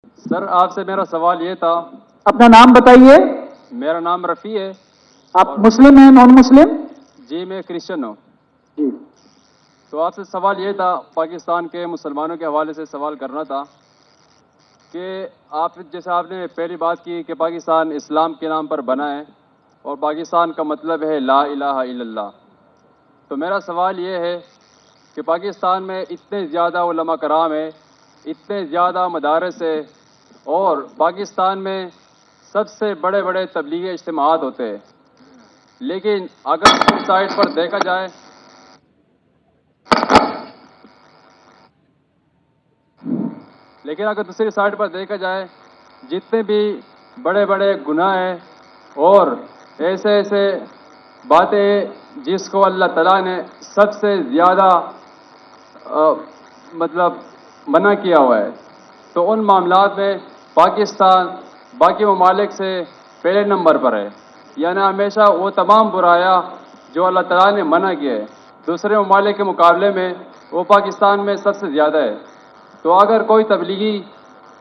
سر آپ سے میرا سوال یہ تھا. اپنا نام بتائیے. میرا نام رفیع ہے. آپ مسلم ہیں نان مسلم؟ جی میں کرسچن ہوں. جی. تو آپ سے سوال یہ تھا، پاکستان کے مسلمانوں کے حوالے سے سوال کرنا تھا کہ جیسے آپ نے پہلی بات کی کہ پاکستان اسلام کے نام پر بنا ہے اور پاکستان کا مطلب ہے لا الہ الا اللہ. تو میرا سوال یہ ہے کہ پاکستان میں اتنے زیادہ علماء کرام ہیں، اتنے زیادہ مدارس ہیں، اور پاکستان میں سب سے بڑے بڑے تبلیغی اجتماعات ہوتے ہیں، لیکن اگر دوسری سائڈ پر دیکھا جائے جتنے بھی بڑے بڑے گناہ ہیں اور ایسے ایسے باتیں ہیں جس کو اللہ تعالیٰ نے سب سے زیادہ منع کیا ہوا ہے، تو ان معاملات میں پاکستان باقی ممالک سے پہلے نمبر پر ہے. یعنی ہمیشہ وہ تمام برایاں جو اللہ تعالیٰ نے منع کیا ہے دوسرے ممالک کے مقابلے میں وہ پاکستان میں سب سے زیادہ ہے. تو اگر کوئی تبلیغی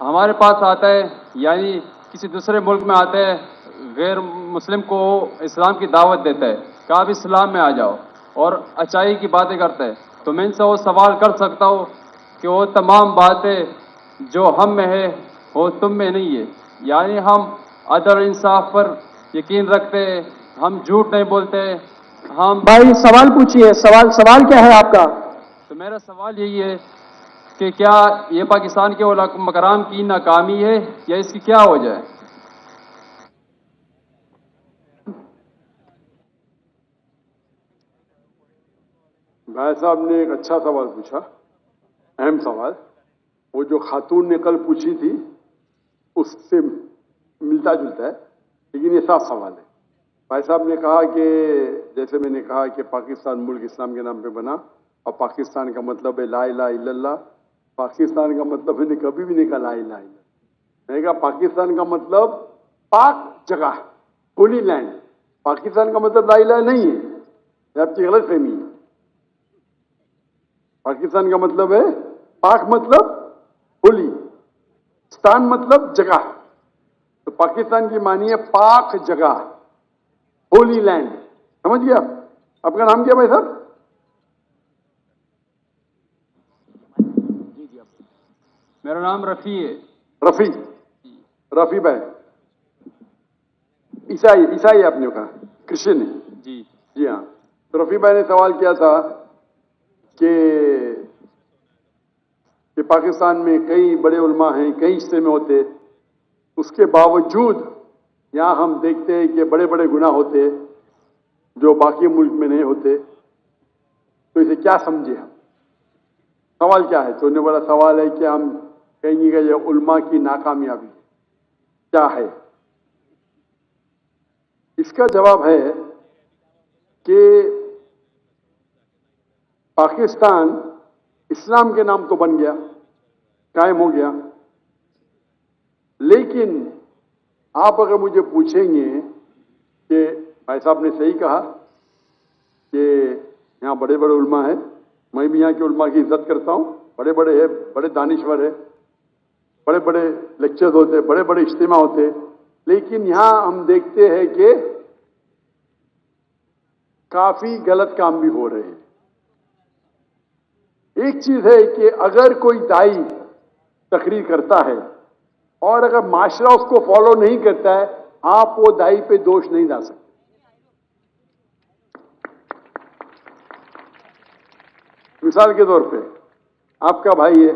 ہمارے پاس آتا ہے، یعنی کسی دوسرے ملک میں آتا ہے، غیر مسلم کو اسلام کی دعوت دیتا ہے کہ آپ اسلام میں آ جاؤ اور اچائی کی باتیں کرتا ہے، تو میں ان سے وہ سوال کر سکتا ہوں کہ وہ تمام باتیں جو ہم میں ہے وہ تم میں نہیں ہے. یعنی ہم عدل انصاف پر یقین رکھتے ہیں، ہم جھوٹ نہیں بولتے، ہم بھائی سوال پوچھیے. سوال کیا ہے آپ کا؟ تو میرا سوال یہی ہے کہ کیا یہ پاکستان کے علماء کرام کی ناکامی ہے یا اس کی کیا وجہ ہے؟ بھائی صاحب نے ایک اچھا سوال پوچھا، اہم سوال. وہ جو خاتون نے کل پوچھی تھی اس سے ملتا جلتا ہے، لیکن یہ صاف سوال ہے. بھائی صاحب نے کہا کہ جیسے میں نے کہا کہ پاکستان ملک اسلام کے نام پہ بنا اور پاکستان کا مطلب ہے لا الہ الا اللہ. پاکستان کا مطلب ہے کبھی بھی نہیں کہا لا الہ الا اللہ. میں نے کہا پاکستان کا مطلب پاک جگہ، ہولی لینڈ. پاکستان کا مطلب لا الہ نہیں ہے، یہ آپ کی غلط فہمی ہے. پاکستان کا مطلب ہے پاک مطلب ہولی، ستان مطلب جگہ. تو پاکستان کی معنی ہے پاک جگہ، ہولی لینڈ. سمجھ گیا؟ آپ کا نام کیا بھائی صاحب؟ میرا نام رفیع ہے. رفیع بھائی عیسائی آپ نے کہا، کرسچن ہے؟ جی ہاں. تو رفیع بھائی نے سوال کیا تھا کہ پاکستان میں کئی بڑے علماء ہیں، کئی اجتماع ہوتے، اس کے باوجود یہاں ہم دیکھتے ہیں کہ بڑے بڑے گناہ ہوتے جو باقی ملک میں نہیں ہوتے. تو اسے کیا سمجھے ہم؟ سوال کیا ہے؟ تو انہوں نے بڑا سوال ہے کہ ہم کہیں گے کہ یہ علماء کی ناکامیابی کیا ہے. اس کا جواب ہے کہ پاکستان اسلام کے نام تو بن گیا، قائم ہو گیا، لیکن آپ اگر مجھے پوچھیں گے کہ بھائی صاحب نے صحیح کہا کہ یہاں بڑے بڑے علماء ہیں، میں بھی یہاں کے علماء کی عزت کرتا ہوں، بڑے بڑے ہیں، بڑے دانشور ہیں، بڑے بڑے لیکچرز ہوتے، بڑے بڑے اجتماع ہوتے، لیکن یہاں ہم دیکھتے ہیں کہ کافی غلط کام بھی ہو رہے ہیں. ایک چیز ہے کہ اگر کوئی دائی تقریر کرتا ہے اور اگر معاشرہ اس کو فالو نہیں کرتا ہے، آپ وہ دائی پہ دوش نہیں ڈال سکتے. مثال کے طور پہ آپ کا بھائی ہے،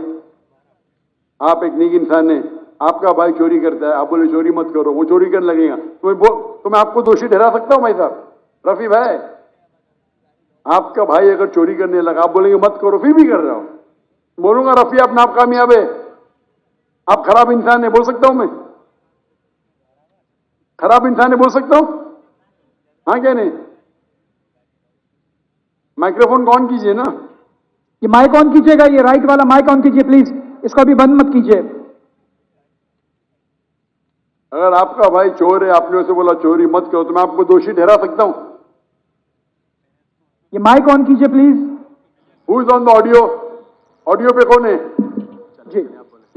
آپ ایک نیک انسان ہیں، آپ کا بھائی چوری کرتا ہے، آپ بولے چوری مت کرو، وہ چوری کرنے لگے گا تو میں آپ کو دوشی ٹھہرا سکتا ہوں بھائی صاحب؟ رفیع بھائی، آپ کا بھائی اگر چوری کرنے لگا، آپ بولیں گے مت کرو، پھر بھی کر رہا ہوں، بولوں گا رفیع اپنا آپ کامیاب ہے، آپ خراب انسان ہے، بول سکتا ہوں میں؟ خراب انسان ہے بول سکتا ہوں؟ ہاں کیا نہیں؟ مائکرو فون آن کیجئے نا. یہ مائک آن کیجیے گا، یہ رائٹ والا مائک آن کیجیے پلیز، اس کو ابھی بند مت کیجیے. اگر آپ کا بھائی چور ہے، آپ نے اسے بولا چوری مت کرو، تو میں آپ کو دوشی ٹھہرا سکتا ہوں؟ یہ مائک آن کیجیے please. Who is on the audio? Audio پہ کون ہے؟ جی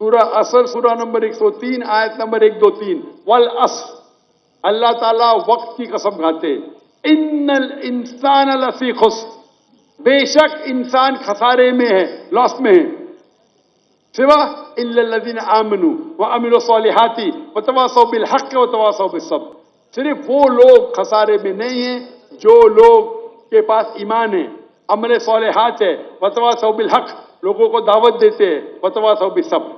سورہ عصر سورہ نمبر 103 آیت نمبر 123 والعصر، اللہ تعالیٰ وقت کی قسم کھاتے، ان الانسان لفی خسر، بے شک انسان خسارے میں ہے، لاس میں ہے، سوا الا الذین آمنوا وعملوا الصالحات وتواصوا بالحق وتواصوا بالصبر، صرف وہ لوگ خسارے میں نہیں ہیں جو لوگ کے پاس ایمان ہے، عمل صالحات ہے، وتواصوا بالحق، لوگوں کو دعوت دیتے ہیں، وتواصوا بالصبر،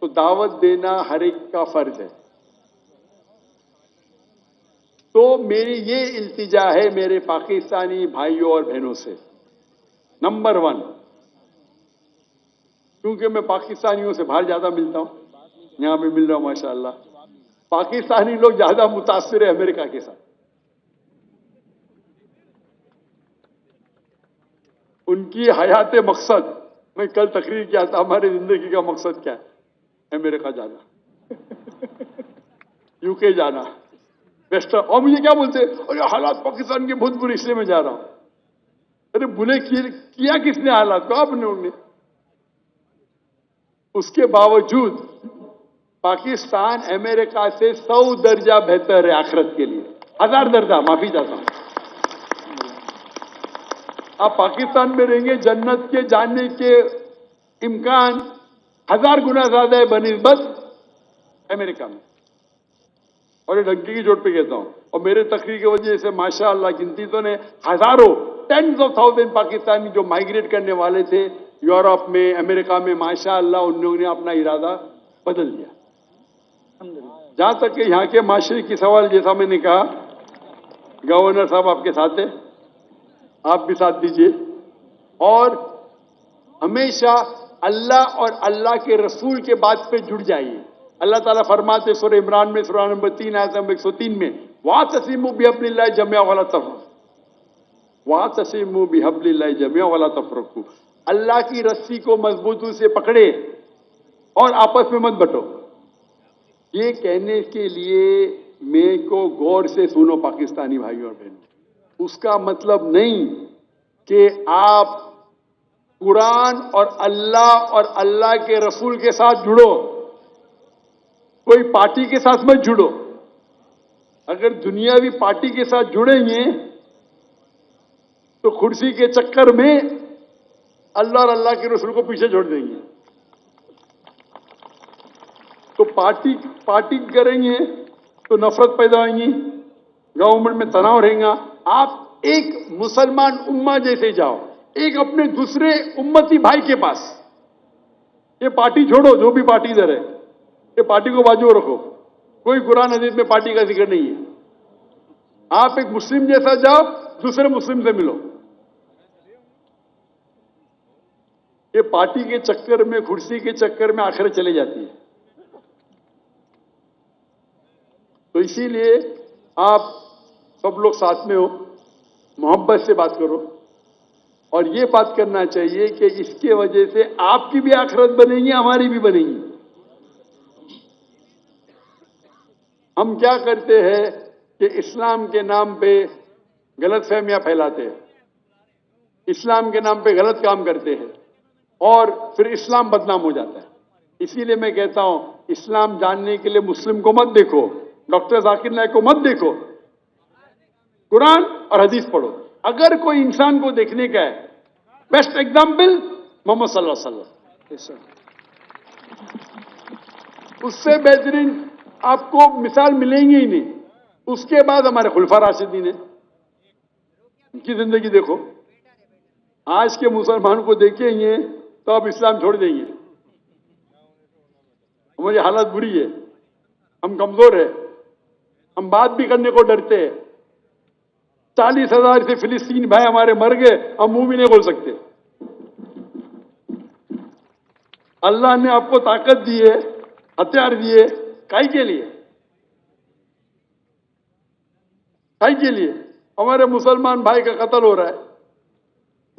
تو دعوت دینا ہر ایک کا فرض ہے۔ تو میری یہ التجا ہے میرے پاکستانی بھائیوں اور بہنوں سے، نمبر 1، کیونکہ میں پاکستانیوں سے باہر زیادہ ملتا ہوں، یہاں پہ مل رہا ہوں ماشاءاللہ، پاکستانی لوگ زیادہ متاثر ہیں امریکہ کے ساتھ، ان کی حیات مقصد، میں کل تقریر کیا تھا ہماری زندگی کا مقصد کیا ہے، امریکہ جانا، یو کے جانا، ویسٹرن، اور مجھے کیا بولتے ارے حالات پاکستان کے بہت برے، اس لیے میں جا رہا ہوں۔ ارے بلے کیا کس نے حالات کو؟ آپ نے، انہوں نے۔ اس کے باوجود پاکستان امریکہ سے 100 درجہ بہتر ہے آخرت کے لیے، 1000 درجہ، معافی چاہتا ہوں۔ آپ پاکستان میں رہیں گے، جنت کے جانے کے امکان 1000 گنا زیادہ ہے بنسبت امریکہ میں، اور یہ ڈنکی کی چوٹ پہ کہتا ہوں، اور میرے تقریر کی وجہ سے ماشاءاللہ گنتی تو نے ہزاروں، ٹینز آف تھاؤزینڈ پاکستانی جو مائیگریٹ کرنے والے تھے یورپ میں، امریکہ میں، ماشاءاللہ انہوں نے اپنا ارادہ بدل دیا۔ جہاں تک کہ یہاں کے معاشرے کی سوال، جیسا میں نے کہا، گورنر صاحب آپ کے ساتھ ہیں، آپ بھی ساتھ دیجئے، اور ہمیشہ اللہ اور اللہ کے رسول کے بات پہ جڑ جائیے۔ اللہ تعالیٰ فرماتے سورہ عمران میں، سورہ نمبر 3 آیت نمبر 103 میں، وَاعْتَصِمُوا بِحَبْلِ اللَّهِ جَمِيعًا وَلَا تَفَرَّقُوا، وَاعْتَصِمُوا بِحَبْلِ اللَّهِ جَمِيعًا وَلَا تَفَرَّقُوا، اللہ کی رسی کو مضبوطی سے پکڑے اور آپس میں مت بٹو۔ یہ کہنے کے لیے میں کو غور سے سنو پاکستانی بھائیوں اور بہنوں، اس کا مطلب نہیں کہ آپ قرآن اور اللہ کے رسول کے ساتھ جڑو، کوئی پارٹی کے ساتھ مت جڑو۔ اگر دنیاوی پارٹی کے ساتھ جڑیں گے تو کرسی کے چکر میں اللہ اور اللہ کے رسول کو پیچھے چھوڑ دیں گے۔ تو پارٹی کریں گے تو نفرت پیدا ہوئیں گی، گورنمنٹ میں تناؤ رہیں گا۔ آپ ایک مسلمان امہ جیسے جاؤ، ایک اپنے دوسرے امتی بھائی کے پاس، یہ پارٹی چھوڑو، جو بھی پارٹی ادھر ہے، یہ پارٹی کو بازو رکھو، کوئی قرآن حدیث میں پارٹی کا ذکر نہیں ہے۔ آپ ایک مسلم جیسا جاؤ، دوسرے مسلم سے ملو۔ یہ پارٹی کے چکر میں، کرسی کے چکر میں آخرت چلے جاتی ہے۔ تو اسی لیے آپ سب لوگ ساتھ میں ہو، محبت سے بات کرو، اور یہ بات کرنا چاہیے کہ اس کے وجہ سے آپ کی بھی آخرت بنے گی، ہماری بھی بنے گی۔ ہم کیا کرتے ہیں کہ اسلام کے نام پہ غلط فہمیاں پھیلاتے ہیں، اسلام کے نام پہ غلط کام کرتے ہیں، اور پھر اسلام بدنام ہو جاتا ہے۔ اسی لیے میں کہتا ہوں، اسلام جاننے کے لیے مسلم کو مت دیکھو، ڈاکٹر ذاکر نائک کو مت دیکھو، قرآن اور حدیث پڑھو۔ اگر کوئی انسان کو دیکھنے کا ہے، بیسٹ ایگزامپل محمد صلی اللہ علیہ وسلم، اس سے بہترین آپ کو مثال ملیں گے ہی نہیں۔ اس کے بعد ہمارے خلفاء راشدین ہیں، ان کی زندگی دیکھو۔ آج کے مسلمان کو دیکھیں گے تو آپ اسلام چھوڑ دیں گے۔ ہماری حالت بری ہے، ہم کمزور ہیں، ہم بات بھی کرنے کو ڈرتے ہیں۔ 40,000 سے فلسطین بھائی ہمارے مر گئے، ہم منہ بھی نہیں کھول سکتے۔ اللہ نے آپ کو طاقت دی ہے، ہتھیار دیے، کائی کے لیے؟ کائی کے لیے؟ ہمارے مسلمان بھائی کا قتل ہو رہا ہے،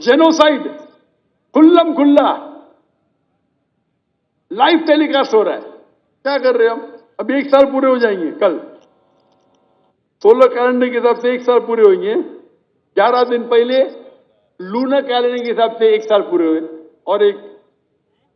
جینوسائیڈ کھلم کھلا لائیو ٹیلی کاسٹ ہو رہا ہے۔ کیا کر رہے ہیں ہم؟ ابھی 1 سال پورے ہو جائیں گے کل، 16 کیلنڈر کے حساب سے 1 سال پورے ہوئیں گے۔ 11 دن پہلے لونر کیلنڈر کے حساب سے 1 سال پورے ہوئے، اور ایک